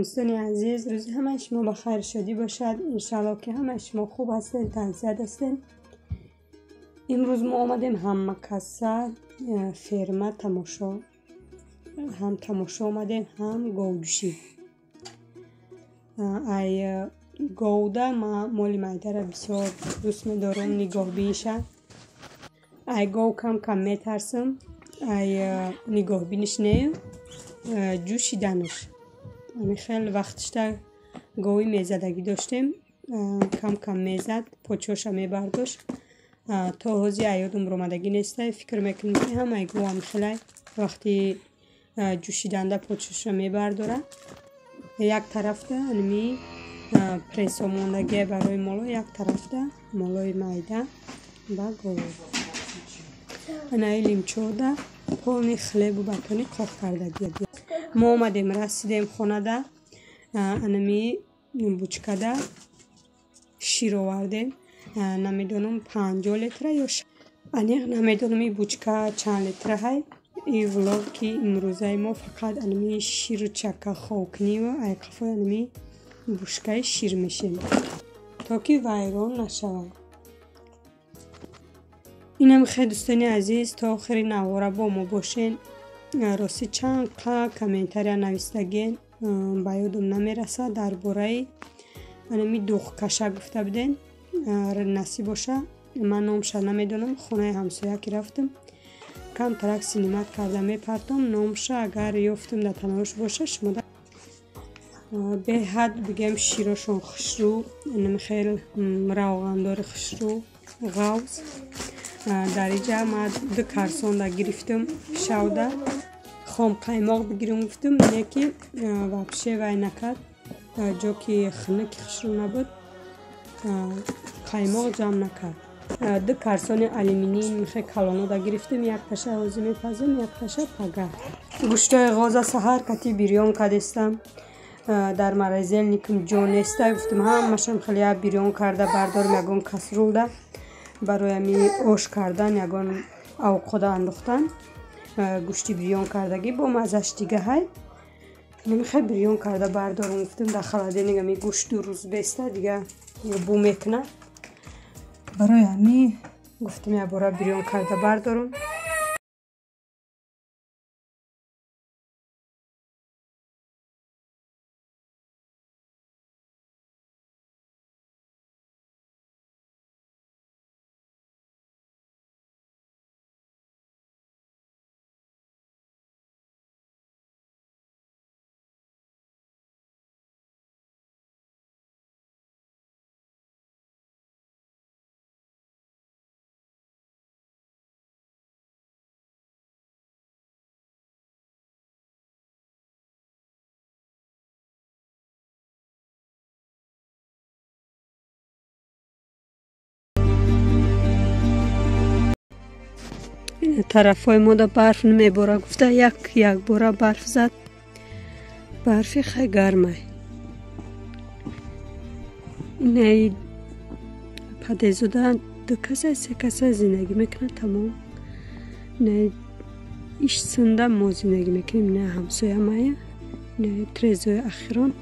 دوستان عزیز، روز همه شما بخیر شدی باشد. انشالله که همه شما خوب هستین، تندرست هستین. امروز ما آمدیم هم مکسر فرما تماشا، هم تماشا آمدیم هم گودشی. ای گوده ما مولی مایده را بسیار دوست می‌دارم نگاه بیشه. ای گو کم میترسم، ای نگاه بینش نه جوشیدنش. خیلی وقتش در گوی میزدگی داشتیم، کم میزد، پوچوش میبرداشت. تا حوزی ایادم رومدگی نیسته. فکر میکنم که همه گو هم خیلی وقتی جوشیدنده پوچوش میبرداره. یک طرف ده انمی پریسا موندگی برای مالو، یک طرف ده مالوی مایده و گو. انایی لیمچو ده پولنی خلیب و بطانی قاق کردگی. ما آمدیم رسیدیم خونه ده، انمی بوچکه ده شیر آوردیم. نمیدونم 50 لیتره یا انیق نمیدونم این بوچکه چند لیتره های. این ولاگ که امروزه ما فقط انمی شیر چکه خوکنی و ای قفای انمی بوچکه شیر میشیم تا که ویران نشود. اینم خیلی دوستانی عزیز، تا آخری نواره با ما باشین. راستی چند کامنتاری نویستگین با یادم نمیرسه درباره انمی دوغ کشه گفته بدین. نصیب باشه. من نامش نمیدونم. خونه همسایه که رفتم کم ترک سینیمت کرده میپرتم. نامش اگر یافتم در تنهاش باشه شما به حد بگم شیراشون خشرو، انمی خیلی روغندار خشرو غوز. در اینجا من 2 کارسون دا گرفتم شوده خام قیماق بگیرم گفتم یکی وابشه وای نکرد جا که خنک خشرو نبود قیماق جمع نکرد. 2 کارسون آلومینی میخوای کلانو دا گرفتم، یک تشه حوزی میپزم، یک تشه پگه. گوشتای غازه سهر کتی بیریان کدستم در مرزیل نیکم جا نیسته. گفتم همشم خیلی بیریان کرده بردارم یکون کسرول ده برای می آش کردن یگان اوقات انداختن. گوشتی بریان کردگی با مزش دیگه های نمیخوای بریان کرده بردارم. گفتم در خلادینگه می گوشت 2 روز بیسته دیگه بو میکنه. برای همی گفتم یه باره بریان کرده بردارم. طرف های ما دا برف نمیباره. گفته یک باره برف زد. برفی خیلی گرمه. اینه پدیزو دا 2 کسه 3 کسه زندگی میکنه تمام. نه ایش سنده ما زندگی میکنیم. نه همسایه مایه. نه تریزوی اخیران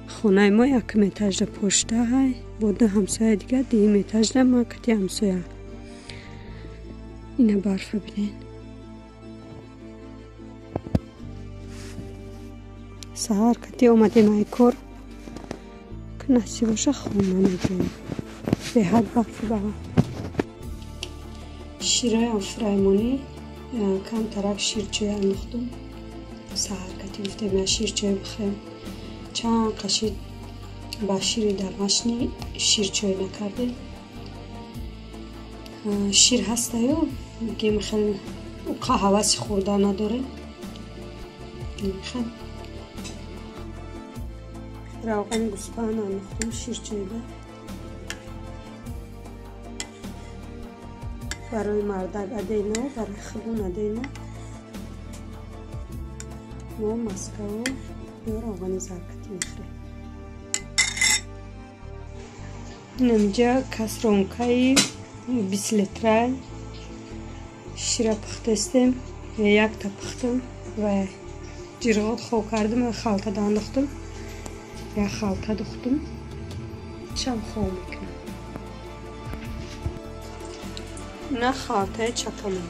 خونه ما 1 میتاج دا پشته های با 2 همسایه دیگه 2 میتاج دا ما کتی همسایه. اینه برف ببینین. سهار کتی اومدیم ای کار که نصیب باشه خونه میگیم به حد برف بگم. شیره هم فرایمونی کم ترک شیرچوی انداختم. سهار کتی گفتیم یا شیرچوی بخیم. چند قشید با شیری در مشنی شیرچوی نکردیم. شیر هسته یا میگیم خیلی حواس خوردن نداره. خیلی روغن گوسفند انداختم شیر چیده برای مردک ادینا برای خودم ادینا ما مسکو یا روغن زرکتی میخوریم. اینجا کاسرونکای 20 لیتر شیر پخته استم یک تا پختم و جیرغات خوب کردم و خلطه انداختم یا خلطه دوختم چم خوب میکنم نه خلطه چکمه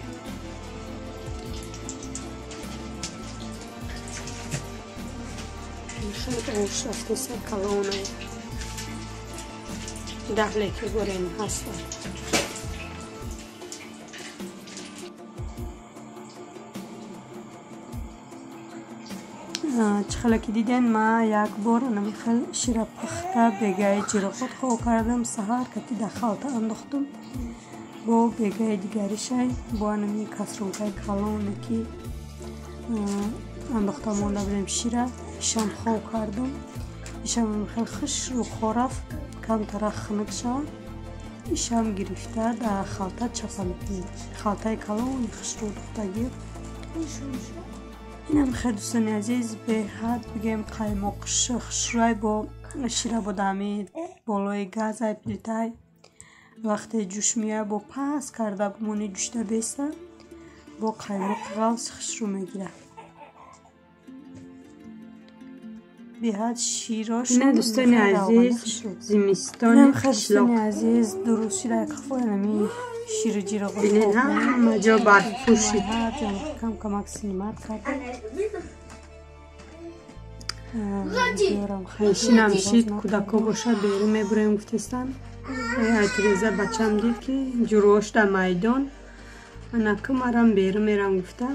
خیلی اوش رفته سر کلونه 10 لیتر برین هستم. چخلا که دیدن ما یک بار نمیخواد شیر پخته بگه جیرخود خوب کردم سهار که در خلطه انداختم با بگه دیگریش با نمی کاسرونکای کلونه که انداختم مونده بریم شیره شم خوب کردم شم خیلی خوش رو خورف کم طرح خنک شد شم گرفته در خلطه چپه میکنیم خلطه کلون خوش رو دختگی اینم خیلی دوستان عزیز به حد بگیم قیماق شخشرای با شیره بودمی بالای گاز های پلیتای وقتی جوش میه با پاس کرده بمونی جوشته بیسته با قیماق غلس خوش رو میگیره به حد شیراش نه دوستان عزیز زمستان دوستان عزیز درست شده کفای نمی شیر جیره بینید همه جا برف پوشید کم کمک سینمات کرده خیشینم شید کودکا باشد بیرون میبریم گفتستان اعتریزه بچم دید که جروش در میدان انکه مرم بیرون میرم گفته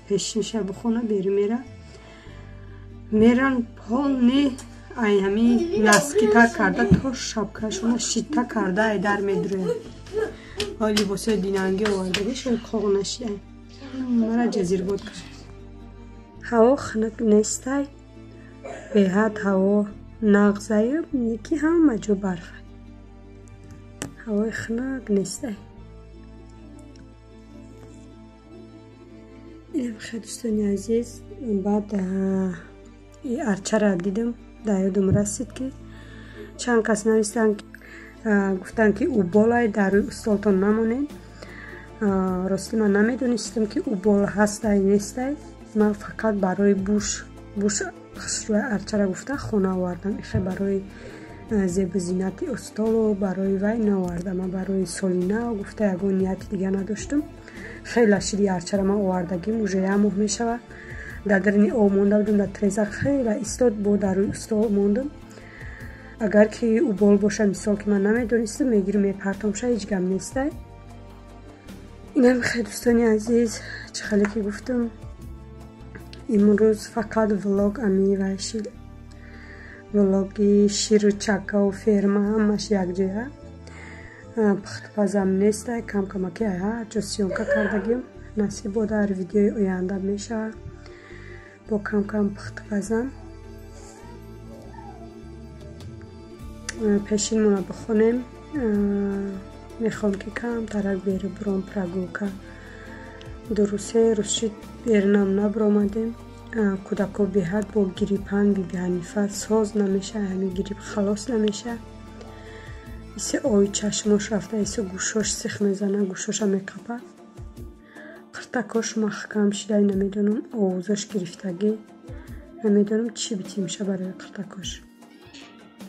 پیشنشه بخونه بیرون میرم میرن پولنی ای همی نسکیتا کرده تا شبکشونه شیتا کرده ای در میدرویم حالی بسه دینانگی آورده بشه خواه نشیده مرا جزیر بود کرد هوا خنک نیسته به حد هوا نغزه یکی هم مجو برفه هوا خنک نیسته اینم خیلی دوستانی عزیز بعد این ارچه را دیدم در یادم رسید که چند کس نویستن گفتن که او بالای در روی استالتان نمونین راستی من نمیدونستم که او بالا هست یا نیست من فقط برای بوش خسروی ارچه را گفته خونه آوردم ایخه برای زیب زینت استال و برای وی ناوردم من برای سولینه گفته یکون نیت دیگه نداشتم خیلی شیری ارچه را من آوردگیم موجه یه ماه می شود در درنی او مونده بودم در تریزه خیلی ایستاد بود در روی استال موندم اگر که او بال باشه مثال که من نمیدونستم میگیرم میپرتم شه هیچ گم نیسته اینم خیلی دوستانی عزیز چه خیلی که گفتم امروز فقط ولاگ امی و شیر ولاگی شیر و چکه و فرما همش یک جایه پخت پزم نیسته کم کمکی ها جو سیونکا کردگیم نصیب بود در ویدیوی آینده میشه با کم کم پخت پزم پیشین مونه بخونیم میخوام که کم ترک بیره برام پرگوکا درسته رسید بیرنم نبر آمدیم کودکا به حد با گریپان بی حنیفه ساز نمیشه همین گریپ خلاص نمیشه ایسه آوی چشماش رفته ایسه گوشاش سیخ میزنه گوشاش میکپه قرتکاش محکم شده نمیدونم آوزاش گرفتگی نمیدونم چی بیتی میشه برای قرتکاش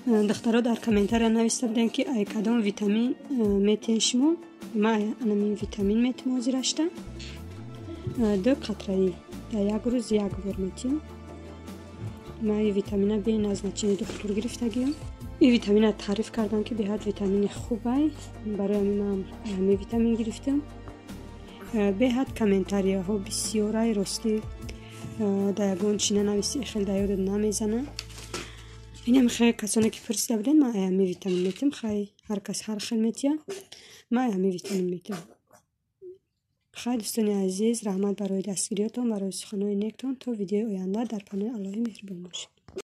دخترها در کامنتر نوشته بودن که ای کدام ویتامین میتین شما ما این ویتامین میتیم آزیرشتم 2 قطره در یک روز یک بار میتیم ما این ویتامین بی نزنچین دکتر گرفتگیم این ویتامین تعریف کردن که به حد ویتامین خوبه برای من همین ویتامین گرفتم به حد کامنتاری ها بسیاره راستی در یگون چینه نویسی خیلی در یاد نمیزنه اینم خیلی کسانی که پرسیده بودن من همین ویتامین میتم خیلی هر کس هر خیلی میتیم من همین ویتامین میتم خیلی دوستان عزیز رحمت برای دستگیریاتون برای سخنهای نیکتون تا ویدیو آینده در پناه الله مهربان باشید